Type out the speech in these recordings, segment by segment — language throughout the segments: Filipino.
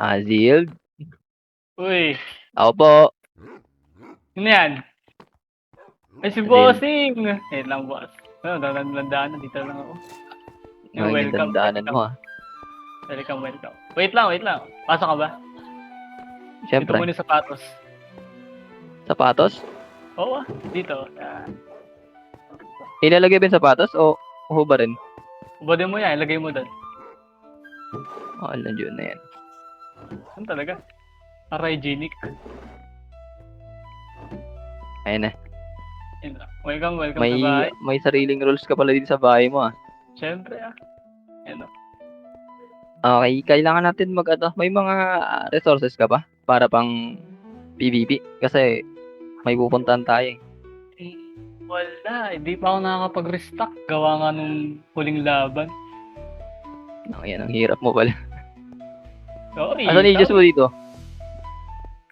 Azild. Uy, Ako po. ano yan? Ay, si Azil. Bossing! Eh lang, boss. Dandaan, dito lang ako. Ngayon yung Welcome, dandanan mo ah. welcome. Wait lang. Pasok ka ba? Dito Siyempre. muna sa sapatos. Sapatos? Oo, dito. Ilalagay ba yung sapatos o ba rin? Ubodin mo yan, ilagay mo doon. Nandiyon na yan. Ano talaga? Para hygienic. Ayun na. Yun lang. Welcome sa bahay. May sariling rules ka pala dito sa bahay mo ah. Siyempre Ano? Okay, kailangan natin may mga resources ka ba? Para pang PvP? Kasi may pupuntahan tayo eh. Wala, hindi pa ako nakakapag-restock. Gawa nga nung huling laban. Yan, ang hirap mo pala. Sorry. Asan Aegis mo dito?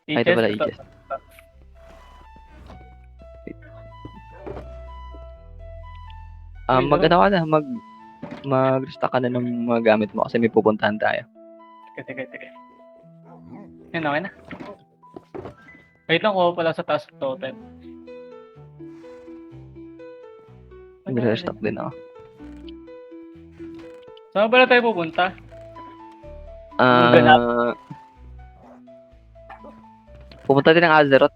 Ay, ito pala Aegis. Aegis. Mag-ano ka na, mag-restock ka na ng mga gamit mo kasi may pupuntahan tayo. Teka. Yan, okay na. Wait lang ko pala sa task totem. Mag-restock din ako. Saan pala tayo pupunta? Pupunta din ng Azeroth.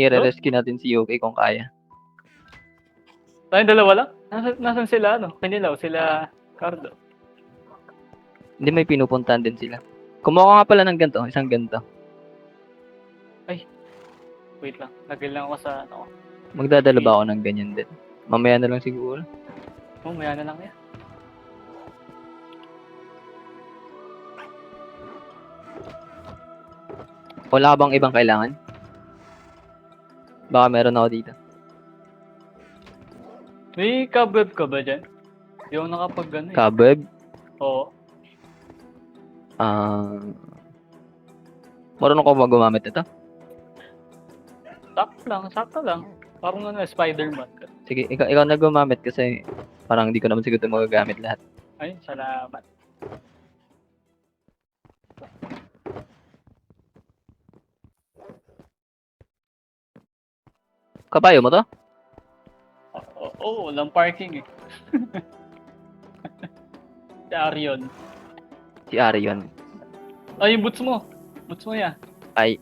I-rescue natin si Yuki kung kaya. Tayong dalawa lang? Nasaan sila, Kanilaw, sila Cardo. Hindi, may pinupuntahan din sila. Kumuha nga pala ng ganito, isang ganito. Wait lang, lagay lang ako sa Magdadala ba ako ng ganyan din? Mamaya na lang siguro. Maya na lang yan. Wala bang ibang kailangan? Baka meron ako dito. May cobweb ka ba dyan? Hindi ako nakapag-ano eh. Cobweb? Oo. Marunong ko ba gumamit ito? Sakto lang. Parang Spider-Man ka. Sige, ikaw na gumamit kasi parang hindi ko naman siguro magagamit lahat. Ay, salamat. Kabayo mo to? Oo, walang parking eh. Si Arion. Si Arion. Ay, yung boots mo. Boots mo yan. Ay.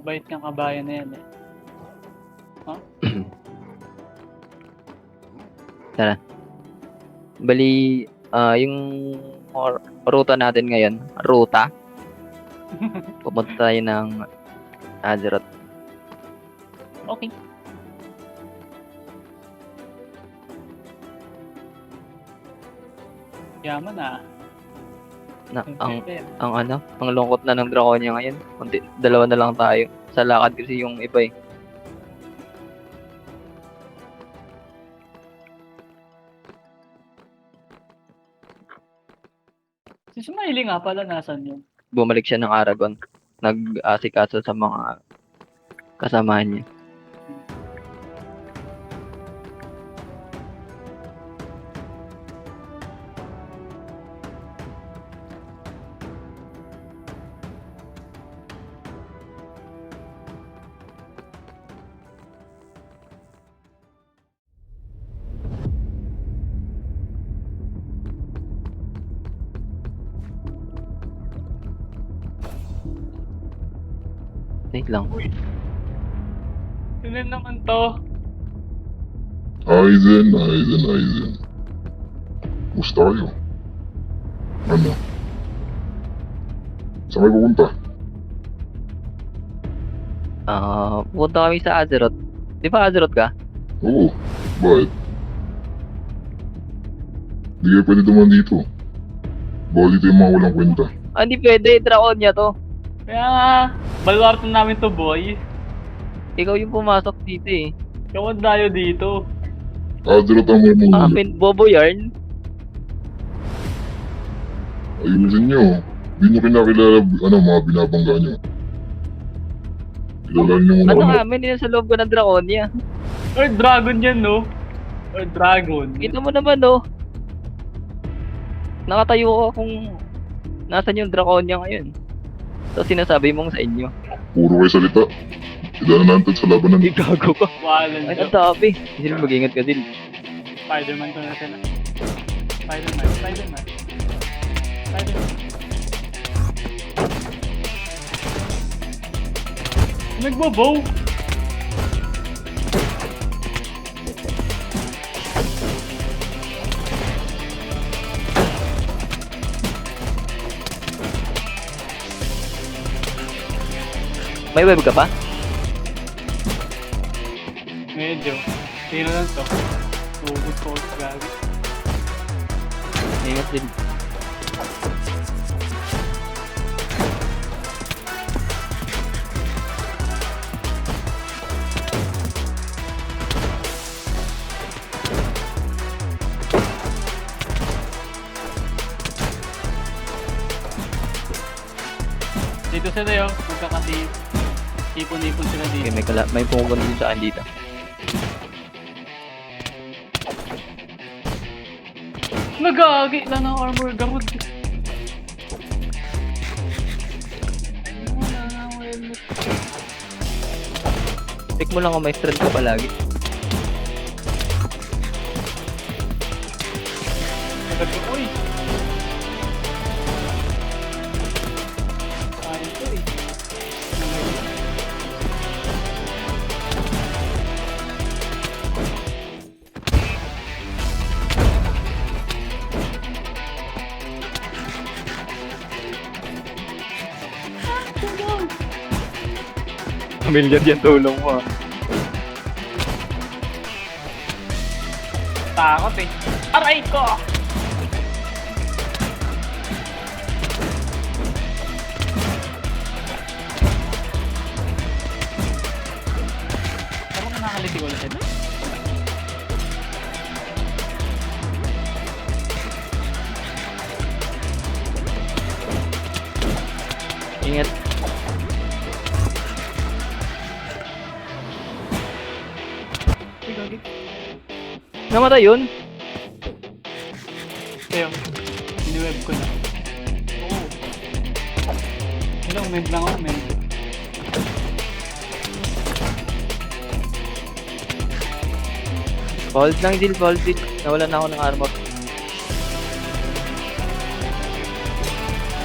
Bait niyang kabayan na yan eh. Tara. Bali, yung ruta natin ngayon, pupunta tayo ng Azeroth. Okay. Yaman Ang lungkot na ng Draconia ngayon. Dalawa na lang tayo. Sa lakad kasi yung iba eh. Si Smiley nga pala, nasan yun? Bumalik siya ng Aragon. Nag-asikaso sa mga kasamahan niya. Wait lang. Uy. Sino naman to? Aizen. Gusto kayo? Ano? Saan kayo pupunta? Pupunta kami sa Azeroth. Di ba Azeroth ka? Oo. Bakit? Hindi kayo pwede duman dito. Bawal dito yung mga walang kwenta. Hindi pwede. Draconia to. Kaya nga, baluartan namin to, boy. Ikaw yung pumasok dito eh. Kawad tayo dito. Azeroth ang muna. Bobo yarn. Ayusin nyo. Hindi nyo kinakilala mga binabangga nyo. Kilala nyo mga Kami nila sa loob ko ng Draconia. Or dragon yan, no? Or dragon. Kita mo naman no. Nakatayo ako kung nasan yung Draconia ngayon. Tapos sinasabi mong sa inyo. Puro kayo salita. Idaanan natin sa labanan. Ay, gago ka. Walang Ay, joke. ang dami. Zil, mag-ingat ka, Zil. Spider-Man ko na sila. Spider-Man. Spider-Man. Spider-Man. Nagbabow! May web ka pa? Medyo. Sino lang to? Ubus ko sa gabi. Ingat din. Dito sila yun. Magkakatip. Ipon-ipon sila Okay, dito. may pumupunta din sa akin dito. Nagagi lang ng armor gamot. Wala na ang helmet. Check mo lang kung may strength ka palagi. Uy! Ayun to eh. Pamilyar yan tulong mo. Takot eh. Aray ko! Saan mo nakakaliti ulit ito? Ingat. Uy, gagi. Namatay yun? Kaya, siniweb ko na. Oo. Ilang mend lang ako, mend. Hold lang, Zil. Hold, Zil. Nawalan na ako ng armor.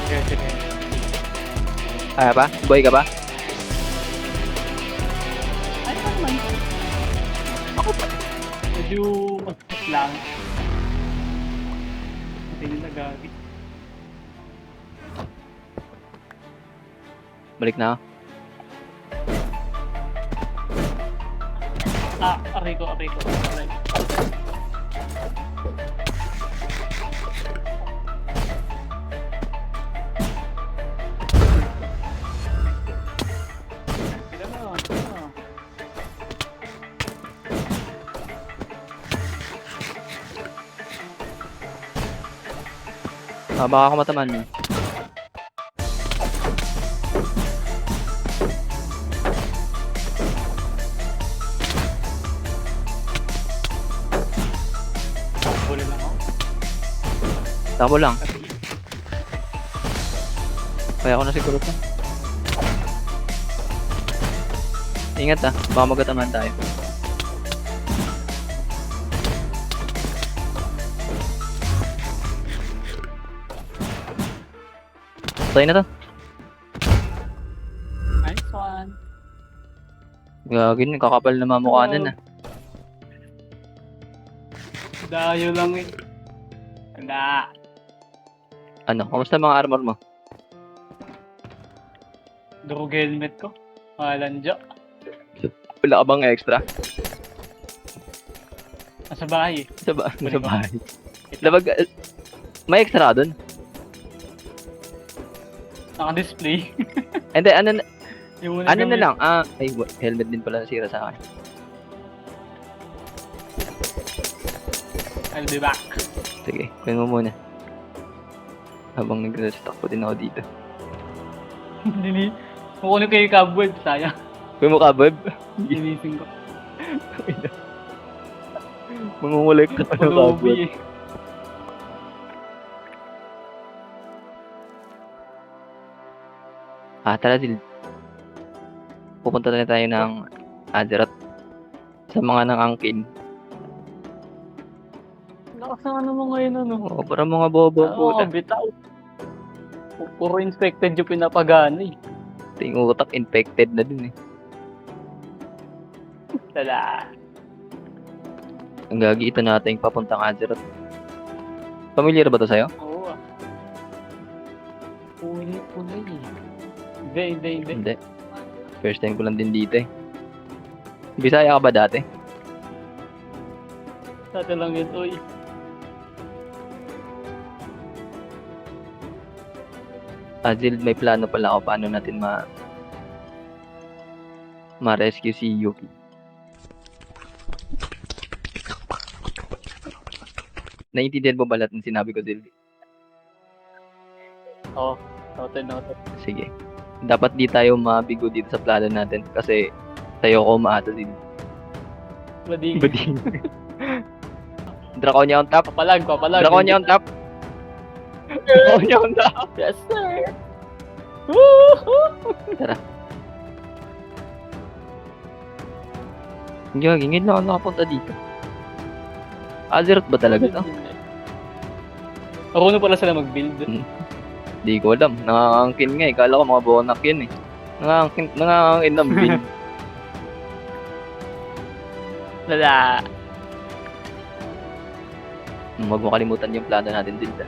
Kaya, sige. Kaya pa? Boy ka ba? Ay, ano naman? Ako pa. Medyo mas lang. Hindi nila gagi. Balik na ako. Ah, aray ko. Aray. Tira na. Baka ako mataman mo. Huli lang ako. Tamo lang. Kaya ako na siguro to. Ingat ah, baka magkataman tayo. Patay na to. Nice one. Gagin, kakapal na mamukha nun ah. Dayo lang eh. Wala. Ano, kamusta mga armor mo? Durog helmet ko. Malandya. Wala ka bang extra? Nasa bahay eh. Sa bahay. Labag, may extra ka dun? Naka-display. Hindi, ano, Yung ano na lang? Ah, ay, helmet din pala nasira sa akin. I'll be back. Sige, kunin mo muna. Habang nag-restock ko din ako dito. Dini. Kukunin ko yung cobweb. Sayang. Kunin mo kabab? Ginising ko. Mangungulay ka pa ng kabab. Pulubi eh. Tara, Zil. Pupunta na tayo ng Azeroth. Sa mga nangangkin. Lakas na ano mo ngayon, ano? Oo, para mga bobo po. Oo, bitaw. Puro infected yung pinapagana eh. Ting utak infected na dun eh. Tala. Ang gagi ito natin papuntang Azeroth. Familiar ba to sa'yo? Oo ah. Uli eh. Hindi. Hindi. First time ko lang din dito eh. Bisaya ka ba dati? Dati lang yun, uy. Azil, may plano pala ako paano natin ma-rescue si Yuki. Naiintindihan mo ba lahat ng sinabi ko, Zil? Oo. Noted. Sige. Dapat di tayo mabigo dito sa plano natin kasi tayo ko maata, Zil. Bading. Bading. Draconia on top. Papalag. Draconia on top. Draconia on top. Yes, sir. Woohoo! Ngingin na ako nakapunta dito. Azeroth ba talaga to? Marunong pala sila mag-build. Di ko alam. Nangangkin nga eh. Kala ko mga bonak yun eh. Nangangkin ng build. Lala. Huwag mo kalimutan yung plano natin, Zilda.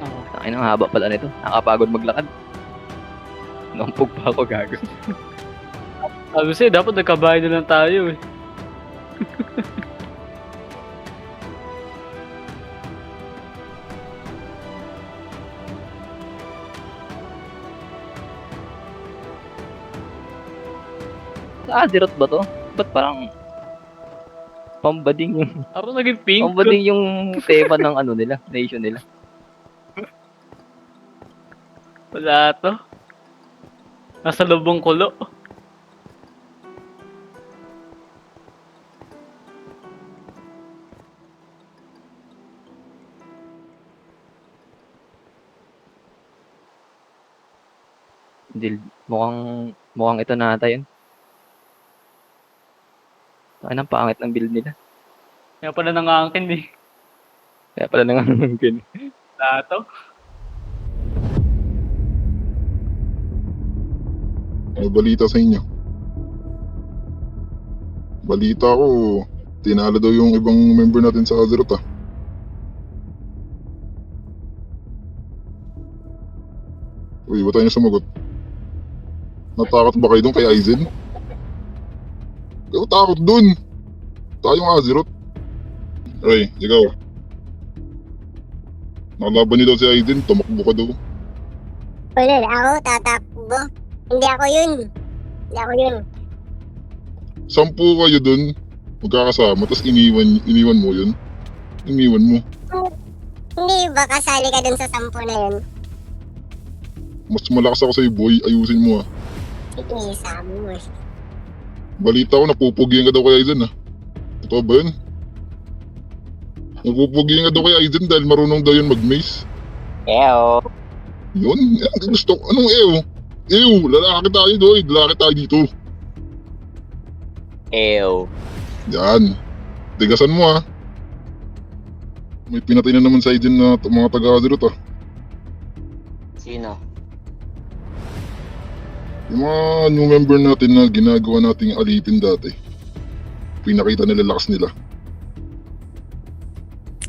Oo. Ay, ang haba pala nito. Nakapagod maglakad. Nampog pa ako, gago. Sabi sa'yo, dapat nagkabahay na lang tayo eh. Sa Azeroth ba to? Ba't parang pambading yung Ako naging pink. pambading yung tema ng ano nila, nation nila. Wala to. Nasa lubong kulo. Dil, mukhang ito na ata yun. Ay, ang pangit ng build nila. Kaya pala nangangkin eh. Kaya pala nangangkin. Wala to. May balita sa inyo. Balita ko, tinalo daw yung ibang member natin sa Azeroth ah. Uy, ba't tayo na sumagot? Natakot ba kayo doon kay Aizen? Ikaw takot dun! Tayong Azeroth. Ay, ikaw. Nakalaban niyo daw si Aizen, tumakbo ka daw. Wala, ako tatakbo. Hindi ako yun. 10 kayo dun, magkakasama, tapos iniwan mo yun. Iniwan mo. Hindi ba kasali ka dun sa 10 na yun? Mas malakas ako sa'yo, boy. Ayusin mo ah. Ikisabi mo eh. Balita ko, napupugihan ka daw kay Aizen ah. Totoo ba yun? Napupugihan ka daw kay Aizen dahil marunong daw yun mag-mace. Ew. Yun? Yan, gusto ko. Anong ew? Ew! Lalaki tayo doy. Lalaki tayo dito. Ew. Yan. Tigasan mo ah. May pinatay na naman sa Aizen na mga taga-Azeroth ah. Sino? Yung mga new member natin na ginagawa nating alipin dati. Pinakita nila lakas nila.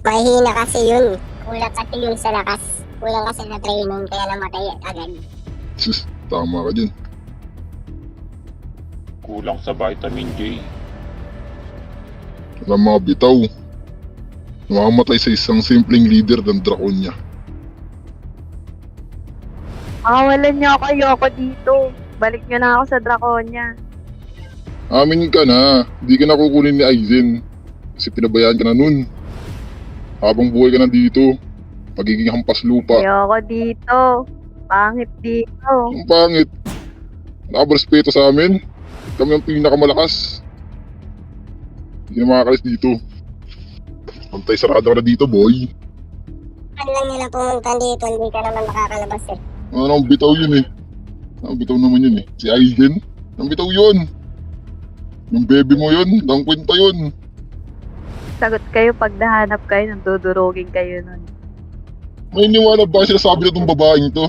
Mahina kasi yun. Kulang kasi yun sa lakas. Kulang kasi sa training kaya namatay agad. Sus, tama ka dyan. Kulang sa vitamin J. Walang mga bitaw. Namamatay sa isang simpleng leader ng Draconia. Makawalan niyo ako, ayoko dito. Balik niyo na ako sa Draconia. Amin ka na. Di ka na kukunin ni Aizen. Kasi pinabayaan ka na nun. Habang buhay ka na dito. Pagiging hampas lupa. Ayoko dito. Pangit dito. Ang pangit. Wala ka ba respeto sa amin? Kami ang pinakamalakas. Hindi na makakalis dito. Pantay sarado ka na dito, boy. Ano lang nila pumunta dito, hindi ka naman makakalabas eh. Ano, bitaw yun eh. Bitaw naman yun eh. Si Aizen. Ang bitaw yun. Yung baby mo yun. Ang kwenta yun. Sagot kayo pag nahanap kayo, nandudurugin kayo nun. May niwala ba sinasabi na itong babaeng to?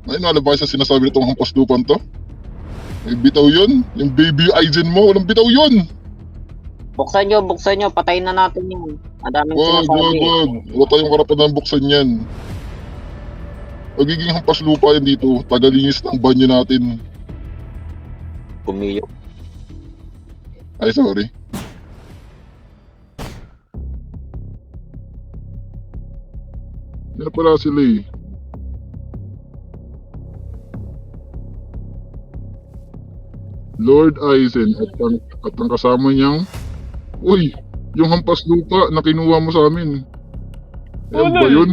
May niwala ba sa sinasabi na itong hampaslupan to? May bitaw yun. Yung baby Aizen mo. Walang bitaw yun. Buksan nyo, patayin na natin yun. Madaming Wag. sinasabi. Wala tayong karapan ng buksan yan. Magiging hampaslupa yan dito. Tagalinis ng banyo natin. Pumiyok. Ay, sorry. Yan na pala sila eh. Lord Aizen at ang kasama niyang... Uy! Yung hampas lupa na kinuha mo sa amin. Ayan ba yun?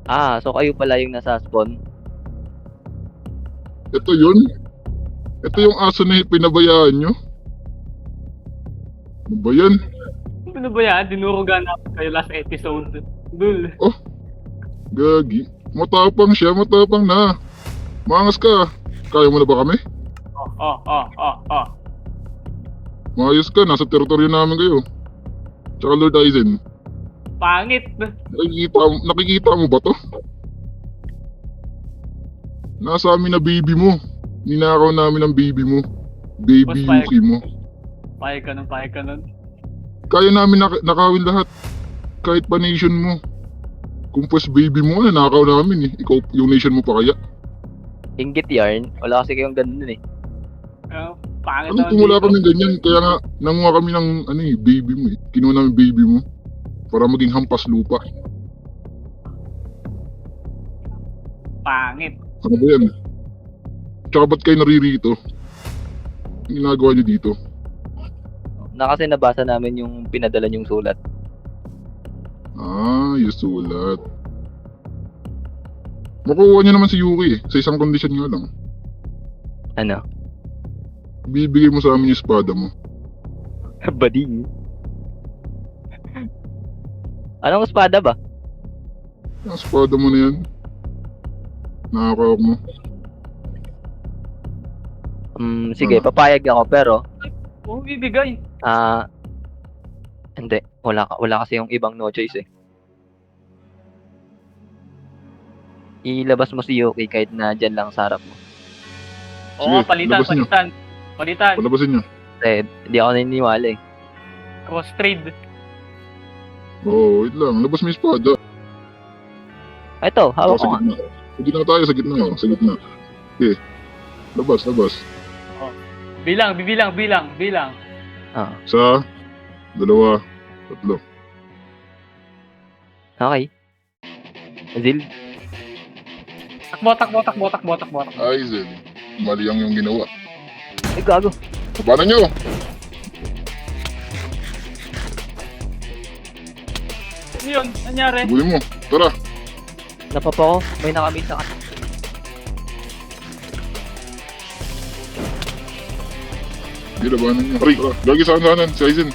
Ah, so kayo pala yung nasa spawn? Ito yun? Ito yung aso na pinabayaan nyo? Ano ba yan? Ano ba yan? Dinurugan natin kayo last episode. Dul. Gagi. Matapang siya, matapang na. Maangas ka. Kaya mo na ba kami? Oh. Maayos ka, nasa teritoryo namin kayo. Tsaka Lord Aizen, Pangit. nakikita mo ba to? Nasa amin na baby mo. Ninakaw namin ang baby mo. Baby Boss, Yuki mo. Payag ka nun. Kaya namin nakawin lahat. Kahit pa nation mo. Kung pues baby mo, nanakaw namin eh. Ikaw, yung nation mo pa kaya? Inggit yarn? Wala kasi kayong ganun eh. Pangit Ano kung wala kami ganyan? Kaya nga, nanguha kami ng baby mo eh. Kinuha namin baby mo. Para maging hampas lupa. Pangit. Ano ba yan? Tsaka ba't kayo naririto? Ang ginagawa niyo dito? Na kasi nabasa namin yung pinadala yung sulat. Ah, yung sulat. Makuha niyo naman si Yuki eh. Sa isang kondisyon nga lang. Ano? Bibigay mo sa amin yung espada mo. Bading. Anong espada ba? Yung espada mo na yan. Nakakawak mo. Sige, Ano? papayag ako pero Bibigay. hindi. Wala kasi yung ibang no choice eh. Ilabas mo si Yuki kahit na dyan lang sa harap mo. Oo, Sige, palitan. labas niyo. Palabasin niyo. Kasi hindi ako naniniwala eh. Cross trade. Oo, wait lang. Labas mo yung espada. Ito, hawak ko Sa nga. gitna. Sa gitna tayo, sa gitna. Sa gitna. Okay. Labas. Bilang. Ah, Isa, dalawa, tatlo. okay. Zil, Takbo. Aizen, mali ang yung ginawa. ay gago. Labanan nyo! Ano yun? Nangyari? Tibulin mo. Tara. Napapa ko, may nakamit sa kasi. Hindi, labanan nyo. Aray, tara. Lagi sa kanan, si Aizen.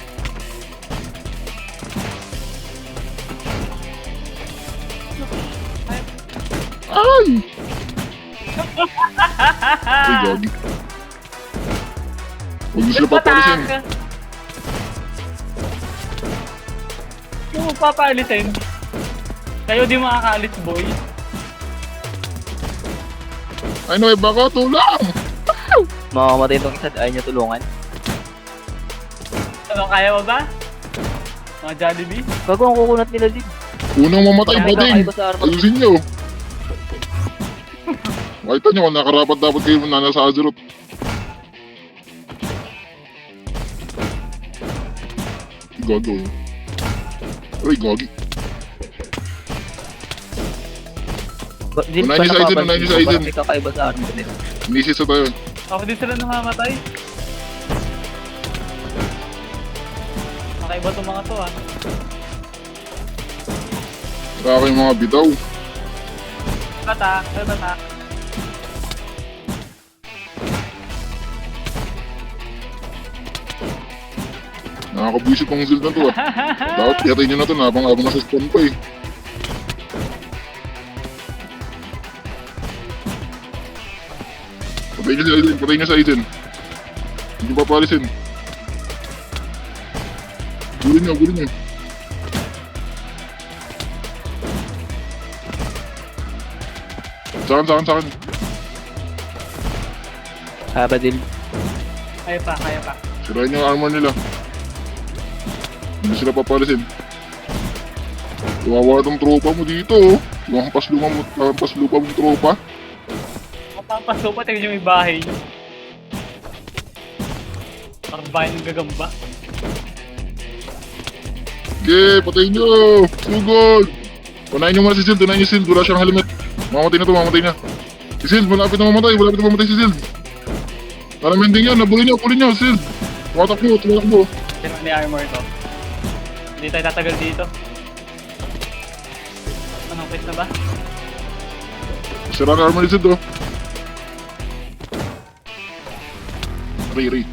Ay! Ay, gagi. Huwag nyo sila papalisin. Kung magpapaalisin, kayo di makakaalis, boy. Ay, no, baka tulang! Mamamatay itong isa, ayaw niya tulungan. Ano, kaya mo ba? Mga Jollibee? Gago ang kukunat nila Zil. Unang mamatay Kaya ba din? kakaiba sa armor. Ayusin nyo. Makita nyo kung nakarapat dapat kayo na nasa Azeroth. Gago. Aray, gagi. Zil, Unahin niyo sa Aiden, napapansin unahin niyo sa ko, Aiden. parang may kakaiba sa armor nila. Inisis na tayo. Ako din sila namamatay. Makaiba itong mga to, ah. Saka yung mga bitaw. Bata. Nakakabwisit ng zil na to ah. Dapat piyatin nyo na to, habang nasa spawn pa eh. Patayin niyo si Aizen, patayin niyo si Aizen. Hindi niyo papalisin. Gulin niyo, gulin niyo. Sa akin. Badil. Kaya pa. Sirain niyo ang armor nila. Hindi sila papalisin. Kawawa tong tropa mo dito, oh. Yung hampas lupa mong tropa. Mapapaso pa, tingnan yung ibahay nyo. Parang bahay ng gagamba. Sige, patayin niyo! Sugod! Unahin niyo muna si Sild, Wala siyang helmet. Mamatay na. Si Sild, malapit na mamatay si Sild. Parang mending yan, nabulin niyo, Sild. Tumatakbo. Sino ni armor to? Hindi tayo tatagal dito. Anong place na ba? Sira na armor ni Sild, oh. Ray.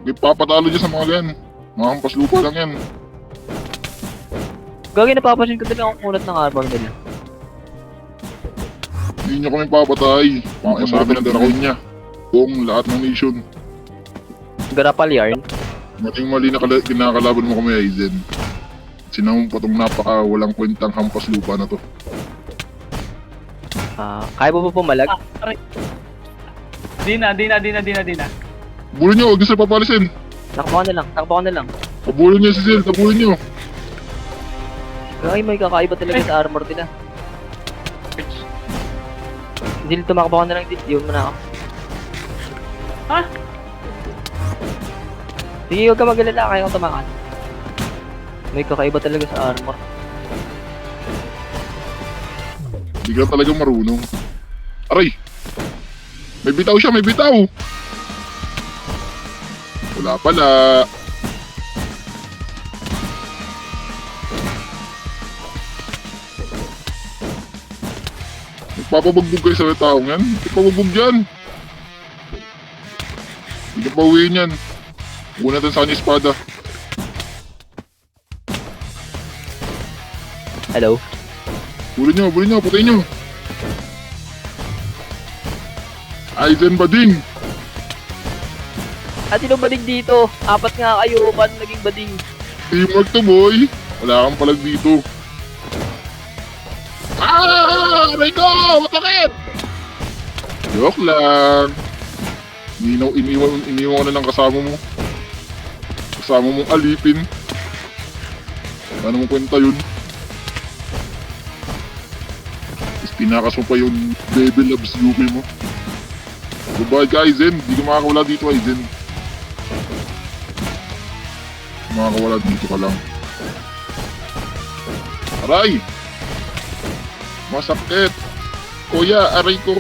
Hindi papatalo dyan sa mga ganyan. Mga hampas lupa lang yan. Gagi, napapansin ko din ang kunat ng armor nila. Hindi niyo kami papatay. Pakasabi ng dragon niya. Buong lahat ng nation. Garapal yarn. Mating mali na kinakalaban mo kami, Aizen. Sinamong pa tong napaka walang kwentang hampas lupa na to. Kaya mo ba pumalag? Aray. Di na. Bulin niyo, huwag niyo sila papalisin. Takbo ka na lang. Habulin niyo si Sild, habulin niyo. Gagi, may kakaiba talaga sa armor nila. Dil, tumakbo ka na lang, Dil. Diyon mo na ako. Ha? Sige, huwag ka mag-alala, kaya kong tumakan. May kakaiba talaga sa armor. Hindi ka talaga marunong. Aray! May bitaw siya, may bitaw! Wala pala. Nagpapabugbog kayo sa taong yan. Nagpapabugbog yan. Hindi ka pauwiin yan. Una natin sa kanya espada. Hello? Bulin niyo, patayin niyo. Aizen Bading! Sino bading dito? 4 nga kayo, paano naging bading? Teamwork to, boy! Wala kang palag dito. Aray ko! Masakit! Joke lang. Iniwan ko na lang kasama mo. Kasama mong alipin. Paano mo kwenta yun? Tapos tinakas mo pa yung Baby Loves Yuki mo. Goodbye ka, Aizen. Hindi ka makakawala dito, Aizen. Makakawala dito ka lang. Aray! Masakit! Kuya, aray ko!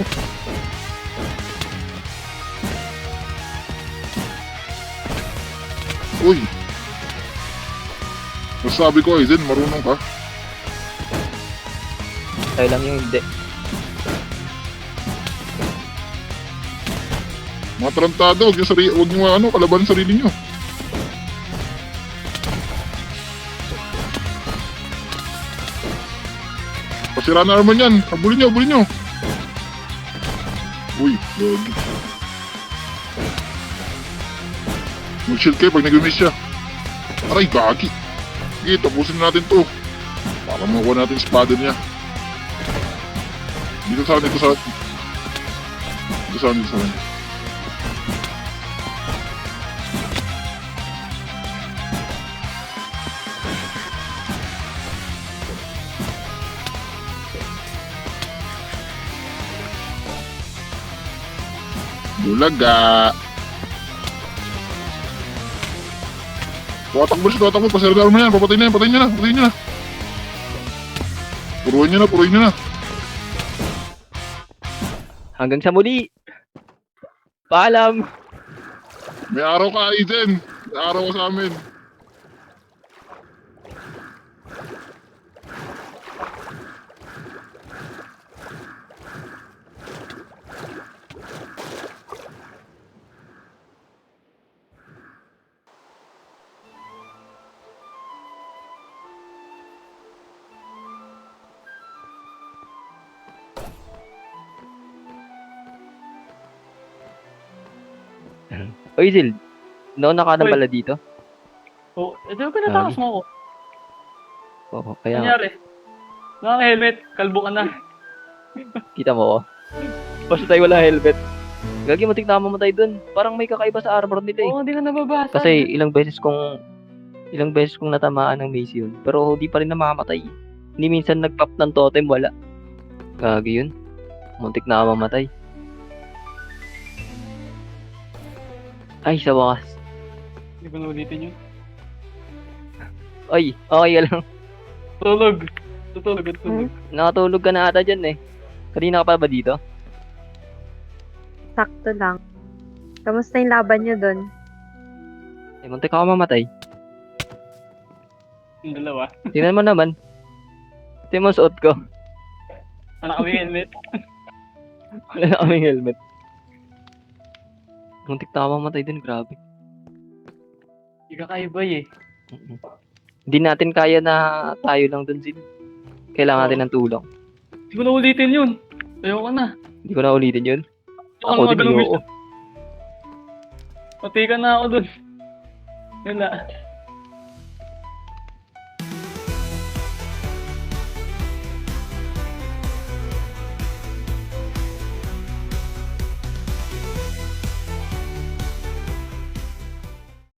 Uy! Masabi ko, Aizen, marunong ka. Tayo lang yung hindi. Mga tarantado, huwag niyo kalaban ang sarili niyo. Pasira na armor niyan. Habulin niyo. Uy, log. Mag-shield kayo pag nag-miss siya. Aray, gagi. Sige, tapusin natin to. Para makuha natin yung espada niya. Dito sa akin. Bulaga. Tuwatakbo. Pasira na armor yan. Patayin niyo na. Puruin niyo na. Hanggang sa muli! Paalam! May araw ka, Aizen. May araw ka sa amin. Oy, Zil. Nauna ka na Uy. pala dito. Oh, di ba pinatakas mo ako? Oo, kaya nga, Nangyari? Naka-helmet, kalbo ka na. kita mo ko. Basta tayo wala helmet. Gagi, matik na mamatay dun. Parang may kakaiba sa armor nila eh. Oo, hindi ka nababasa. Kasi ilang beses kong natamaan ng mace yun. Pero di pa rin namamatay. Hindi minsan nag-pop ng totem, wala. Gagi yun. Muntik na ako mamatay. Ay, sa wakas. Hindi ko na ulitin yun. Ay, okay ka lang. Tulog. Tutulog at tulog. Nakatulog ka na ata dyan eh. Kanina ka pa ba dito? Sakto lang. Kamusta yung laban nyo dun? Eh, muntik ako mamatay. Yung dalawa. Tingnan mo naman. Tingnan mo ang suot ko. Anak kami helmet. Wala na kaming helmet. Muntik na ako mamatay dun, grabe. Hindi ka kaibay eh. Mm-mm. Hindi natin kaya na tayo lang dun, Zil. Kailangan natin ng tulong. Hindi ko na ulitin yun. Ayoko na. Hindi ko na ulitin yun. Ayoko Ako na din, ganun oo. mission. Pati ka na ako dun. Yun na.